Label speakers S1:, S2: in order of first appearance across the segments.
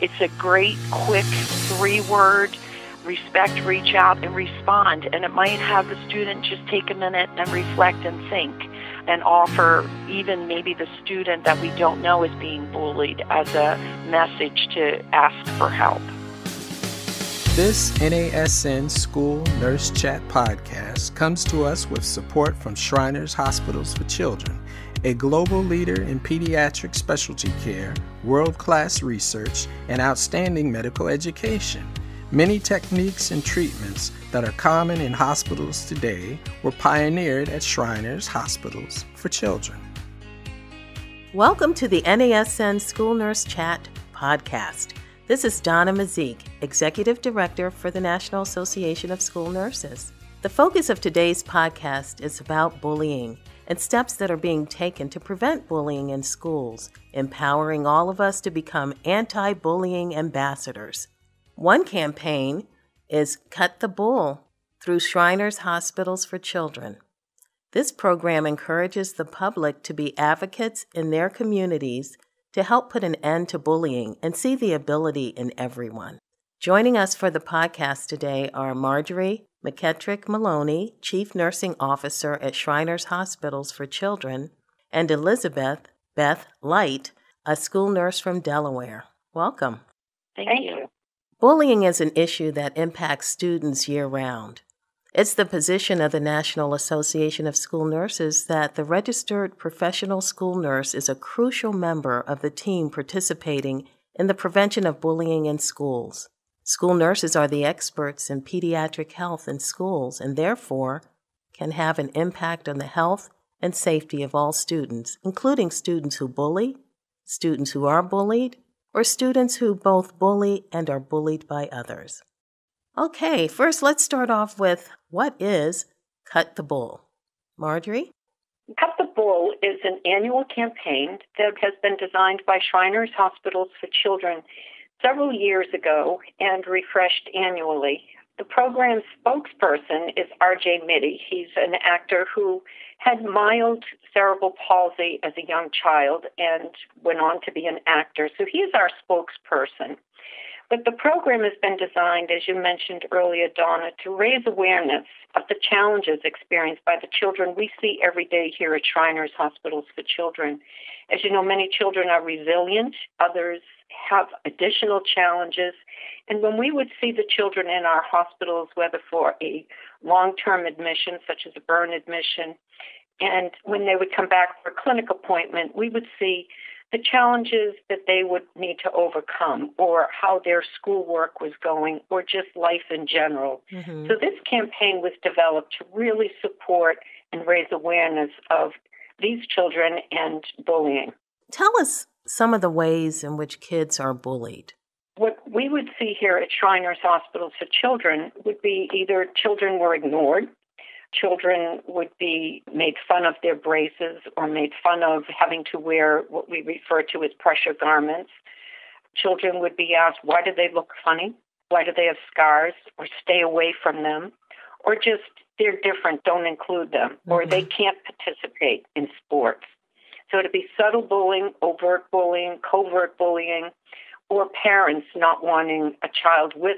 S1: It's a great, quick 3-word: respect, reach out, and respond. And it might have the student just take a minute and reflect and think, and offer even maybe the student that we don't know is being bullied as a message to ask for help.
S2: This NASN School Nurse Chat podcast comes to us with support from Shriners Hospitals for Children, a global leader in pediatric specialty care, world-class research, and outstanding medical education. Many techniques and treatments that are common in hospitals today were pioneered at Shriners Hospitals for Children.
S3: Welcome to the NASN School Nurse Chat podcast. This is Donna Mazik, Executive Director for the National Association of School Nurses. The focus of today's podcast is about bullying and steps that are being taken to prevent bullying in schools, empowering all of us to become anti-bullying ambassadors. One campaign is Cut the Bull through Shriners Hospitals for Children. This program encourages the public to be advocates in their communities to help put an end to bullying and see the ability in everyone. Joining us for the podcast today are Marjorie McEttrick-Maloney, Chief Nursing Officer at Shriners Hospitals for Children, and Elizabeth Beth Light, a school nurse from Delaware. Welcome.
S1: Thank you.
S3: Bullying is an issue that impacts students year-round. It's the position of the National Association of School Nurses that the registered professional school nurse is a crucial member of the team participating in the prevention of bullying in schools. School nurses are the experts in pediatric health in schools and therefore can have an impact on the health and safety of all students, including students who bully, students who are bullied, or students who both bully and are bullied by others. Okay, first let's start off with what is Cut the Bull? Marjorie?
S1: Cut the Bull is an annual campaign that has been designed by Shriners Hospitals for Children several years ago and refreshed annually. The program's spokesperson is R.J. Mitty. He's an actor who had mild cerebral palsy as a young child and went on to be an actor. So he is our spokesperson. But the program has been designed, as you mentioned earlier, Donna, to raise awareness of the challenges experienced by the children we see every day here at Shriners Hospitals for Children. As you know, many children are resilient, others have additional challenges. And when we would see the children in our hospitals, whether for a long-term admission, such as a burn admission, and when they would come back for a clinic appointment, we would see the challenges that they would need to overcome, or how their schoolwork was going, or just life in general. Mm-hmm. So this campaign was developed to really support and raise awareness of these children and bullying.
S3: Tell us some of the ways in which kids are bullied.
S1: What we would see here at Shriners Hospitals for Children would be either children were ignored, children would be made fun of their braces or made fun of having to wear what we refer to as pressure garments. Children would be asked, why do they look funny? Why do they have scars? Or stay away from them? Or just, they're different, don't include them. Mm-hmm. Or they can't participate in sports. So it'd be subtle bullying, overt bullying, covert bullying, or parents not wanting a child with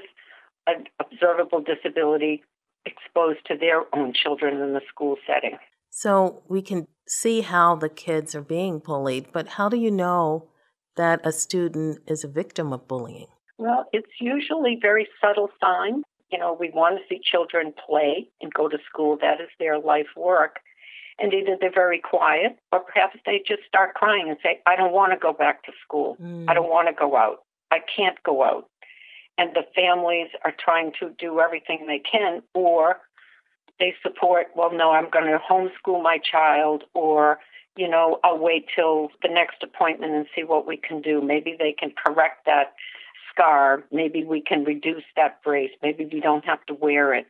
S1: an observable disability exposed to their own children in the school setting.
S3: So we can see how the kids are being bullied, but how do you know that a student is a victim of bullying?
S1: Well, it's usually very subtle signs. You know, we want to see children play and go to school. That is their life work. And either they're very quiet, or perhaps they just start crying and say, I don't want to go back to school. I don't want to go out. I can't go out. And the families are trying to do everything they can, or they support, well, no, I'm going to homeschool my child, or, you know, I'll wait till the next appointment and see what we can do. Maybe they can correct that scar. Maybe we can reduce that brace. Maybe we don't have to wear it.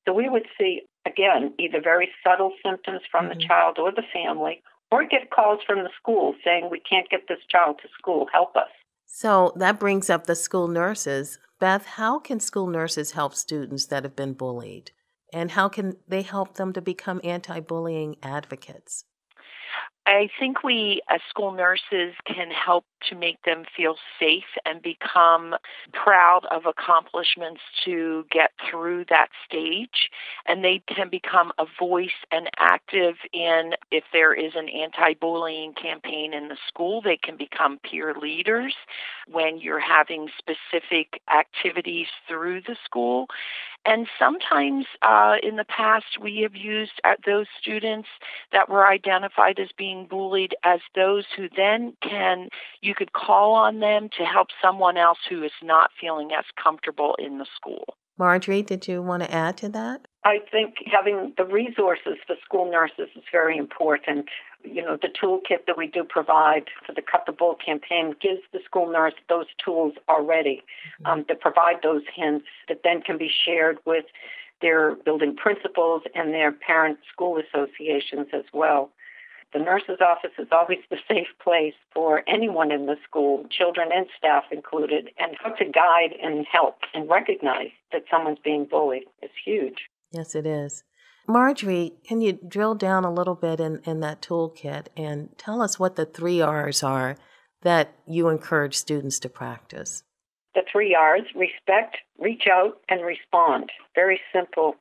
S1: So we would see, again, either very subtle symptoms from the child or the family, or get calls from the school saying, we can't get this child to school, help us.
S3: So that brings up the school nurses. Beth, how can school nurses help students that have been bullied? And how can they help them to become anti-bullying advocates?
S4: I think we, as school nurses, can help to make them feel safe and become proud of accomplishments to get through that stage. And they can become a voice and active in, if there is an anti-bullying campaign in the school, they can become peer leaders when you're having specific activities through the school. And sometimes in the past, we have used those students that were identified as being bullied as those who then you could call on them to help someone else who is not feeling as comfortable in the school.
S3: Marjorie, did you want to add to that?
S1: I think having the resources for school nurses is very important. The toolkit that we do provide for the Cut the Bull campaign gives the school nurse those tools already to provide those hints that then can be shared with their building principals and their parent school associations as well. The nurse's office is always the safe place for anyone in the school, children and staff included, and how to guide and help and recognize that someone's being bullied is huge.
S3: Yes, it is. Marjorie, can you drill down a little bit in that toolkit and tell us what the 3 R's are that you encourage students to practice?
S1: The 3 R's, respect, reach out, and respond. Very simple.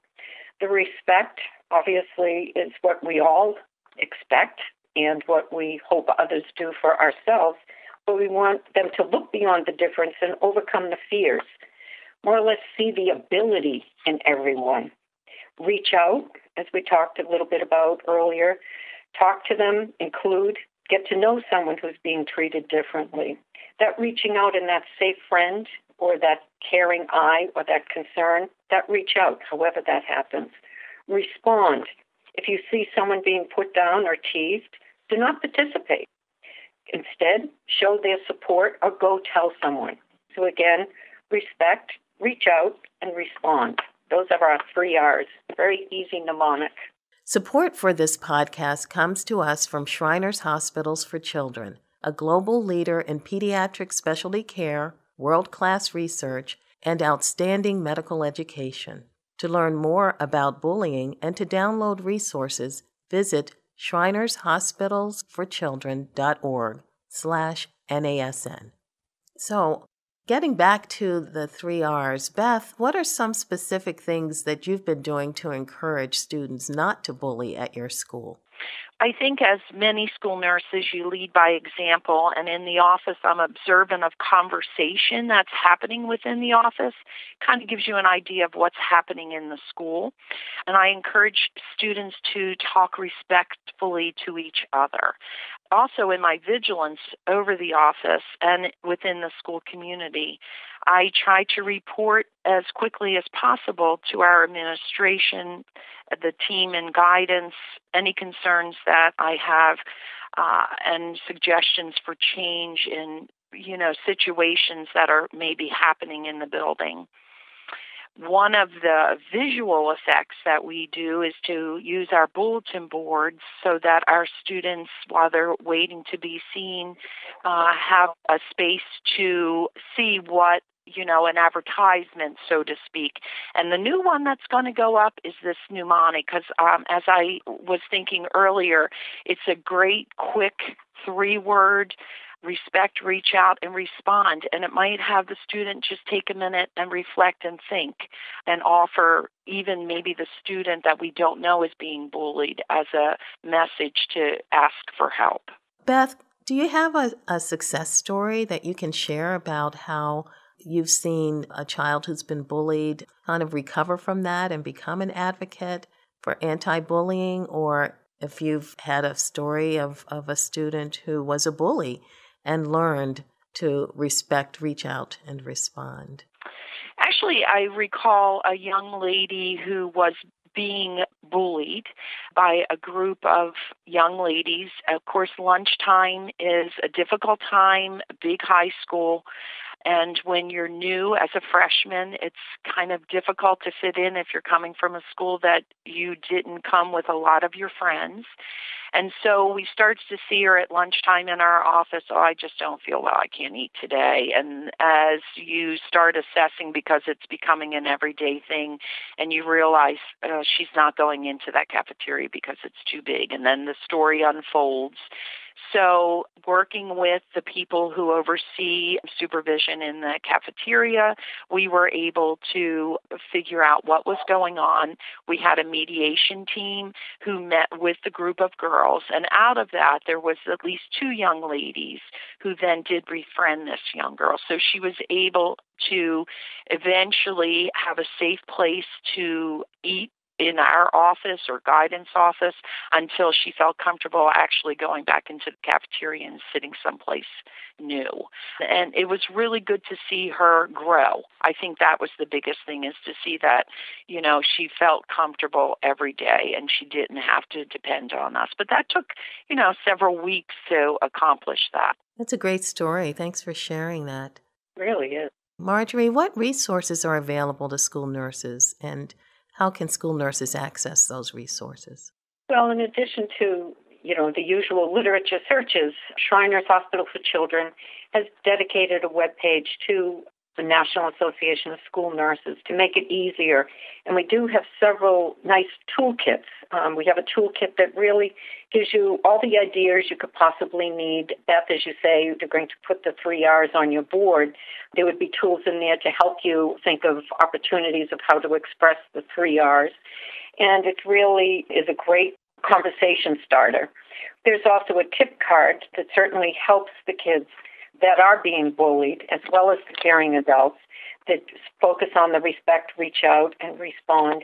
S1: The respect, obviously, is what we all expect and what we hope others do for ourselves, but we want them to look beyond the difference and overcome the fears. More or less see the ability in everyone. Reach out, as we talked a little bit about earlier. Talk to them, include, get to know someone who's being treated differently. That reaching out and that safe friend or that caring eye or that concern, that reach out, however that happens. Respond. If you see someone being put down or teased, do not participate. Instead, show their support or go tell someone. So again, respect, reach out, and respond. Those are our 3 R's. Very easy mnemonic.
S3: Support for this podcast comes to us from Shriners Hospitals for Children, a global leader in pediatric specialty care, world-class research, and outstanding medical education. To learn more about bullying and to download resources, visit shrinershospitalsforchildren.org/NASN. So, getting back to the 3 R's, Beth, what are some specific things that you've been doing to encourage students not to bully at your school?
S4: I think as many school nurses, you lead by example, and in the office, I'm observant of conversation that's happening within the office. Kind of gives you an idea of what's happening in the school. And I encourage students to talk respectfully to each other. Also, in my vigilance over the office and within the school community, I try to report as quickly as possible to our administration, the team and guidance, any concerns that I have, and suggestions for change in, situations that are maybe happening in the building. One of the visual effects that we do is to use our bulletin boards so that our students, while they're waiting to be seen, have a space to see what, an advertisement, so to speak. And the new one that's going to go up is this mnemonic, because as I was thinking earlier, it's a great, quick 3-word respect, reach out, and respond. And it might have the student just take a minute and reflect and think and offer even maybe the student that we don't know is being bullied as a message to ask for help.
S3: Beth, do you have a success story that you can share about how you've seen a child who's been bullied kind of recover from that and become an advocate for anti-bullying, or if you've had a story of a student who was a bully and learned to respect, reach out, and respond?
S4: Actually, I recall a young lady who was being bullied by a group of young ladies. Of course, lunchtime is a difficult time, a big high school, And when you're new as a freshman, it's kind of difficult to fit in if you're coming from a school that you didn't come with a lot of your friends. And so we started to see her at lunchtime in our office. Oh, I just don't feel well. I can't eat today. And as you start assessing, because it's becoming an everyday thing, and you realize she's not going into that cafeteria because it's too big. And then the story unfolds. So working with the people who oversee supervision in the cafeteria, we were able to figure out what was going on. We had a mediation team who met with the group of girls, and out of that, there was at least 2 young ladies who then did befriend this young girl. So she was able to eventually have a safe place to eat in our office or guidance office until she felt comfortable actually going back into the cafeteria and sitting someplace new. And it was really good to see her grow. I think that was the biggest thing, is to see that, she felt comfortable every day and she didn't have to depend on us. But that took, several weeks to accomplish that.
S3: That's a great story. Thanks for sharing that.
S1: It really is.
S3: Marjorie, what resources are available to school nurses, and how can school nurses access those resources?
S1: Well, in addition to, the usual literature searches, Shriners Hospital for Children has dedicated a webpage to the National Association of School Nurses to make it easier. And we do have several nice toolkits. We have a toolkit that really gives you all the ideas you could possibly need. Beth, as you say, you're going to put the 3 R's on your board. There would be tools in there to help you think of opportunities of how to express the 3 R's. And it really is a great conversation starter. There's also a tip card that certainly helps the kids that are being bullied, as well as the caring adults, that focus on the respect, reach out, and respond.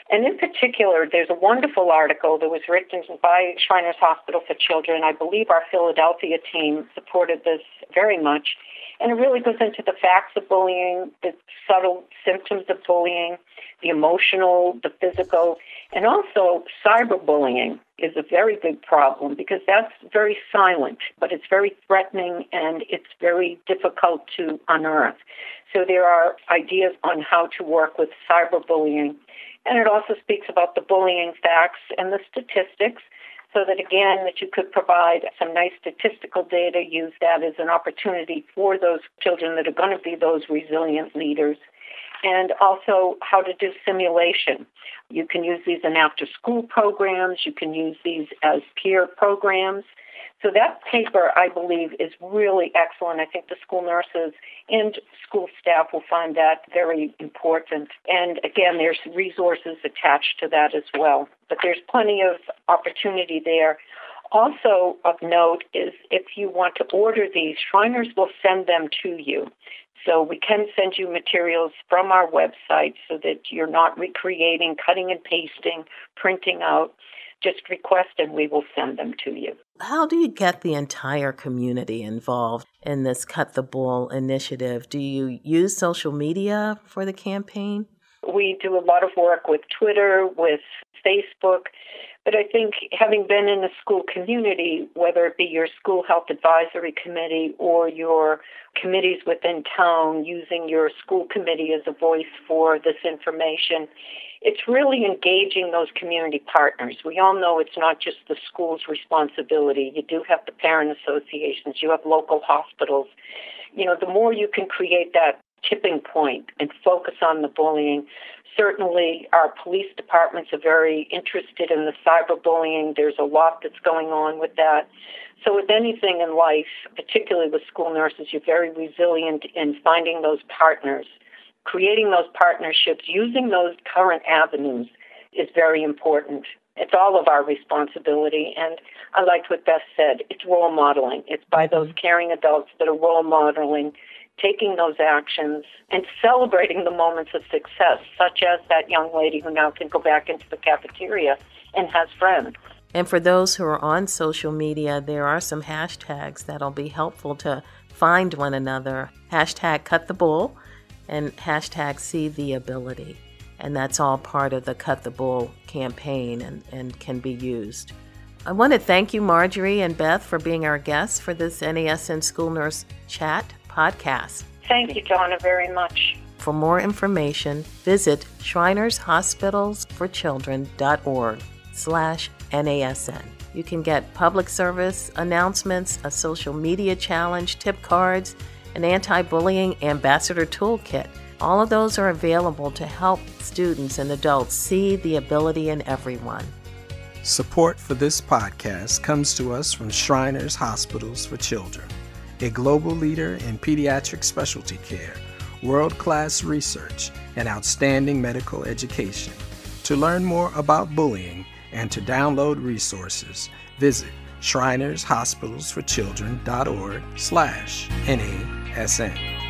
S1: And in particular, there's a wonderful article that was written by Shriners Hospital for Children. I believe our Philadelphia team supported this very much. And it really goes into the facts of bullying, the subtle symptoms of bullying, the emotional, the physical, and also cyberbullying is a very big problem because that's very silent, but it's very threatening and it's very difficult to unearth. So there are ideas on how to work with cyberbullying. And it also speaks about the bullying facts and the statistics, so that, again, that you could provide some nice statistical data, use that as an opportunity for those children that are going to be those resilient leaders, and also how to do simulation. You can use these in after-school programs. You can use these as peer programs. So that paper, I believe, is really excellent. I think the school nurses and school staff will find that very important. And again, there's resources attached to that as well. But there's plenty of opportunity there. Also of note is if you want to order these, Shriners will send them to you. So we can send you materials from our website so that you're not recreating, cutting and pasting, printing out. Just request and we will send them to you.
S3: How do you get the entire community involved in this Cut the Bull initiative? Do you use social media for the campaign?
S1: We do a lot of work with Twitter, with Facebook, but I think having been in the school community, whether it be your school health advisory committee or your committees within town, using your school committee as a voice for this information, it's really engaging those community partners. We all know it's not just the school's responsibility. You do have the parent associations. You have local hospitals. The more you can create that tipping point and focus on the bullying. Certainly, our police departments are very interested in the cyberbullying. There's a lot that's going on with that. So with anything in life, particularly with school nurses, you're very resilient in finding those partners. Creating those partnerships, using those current avenues is very important. It's all of our responsibility. And I liked what Beth said. It's role modeling. It's by those caring adults that are role modeling, taking those actions and celebrating the moments of success, such as that young lady who now can go back into the cafeteria and has friends.
S3: And for those who are on social media, there are some hashtags that'll be helpful to find one another. Hashtag Cut the Bull and hashtag See the Ability. And that's all part of the Cut the Bull campaign and can be used. I want to thank you, Marjorie and Beth, for being our guests for this NASN School Nurse Chat podcast.
S1: Thank you, Donna, very much.
S3: For more information, visit shrinershospitalsforchildren.org/NASN. You can get public service announcements, a social media challenge, tip cards, an anti-bullying ambassador toolkit. All of those are available to help students and adults see the ability in everyone.
S2: Support for this podcast comes to us from Shriners Hospitals for Children, a global leader in pediatric specialty care, world-class research, and outstanding medical education. To learn more about bullying and to download resources, visit shrinershospitalsforchildren.org/NASN.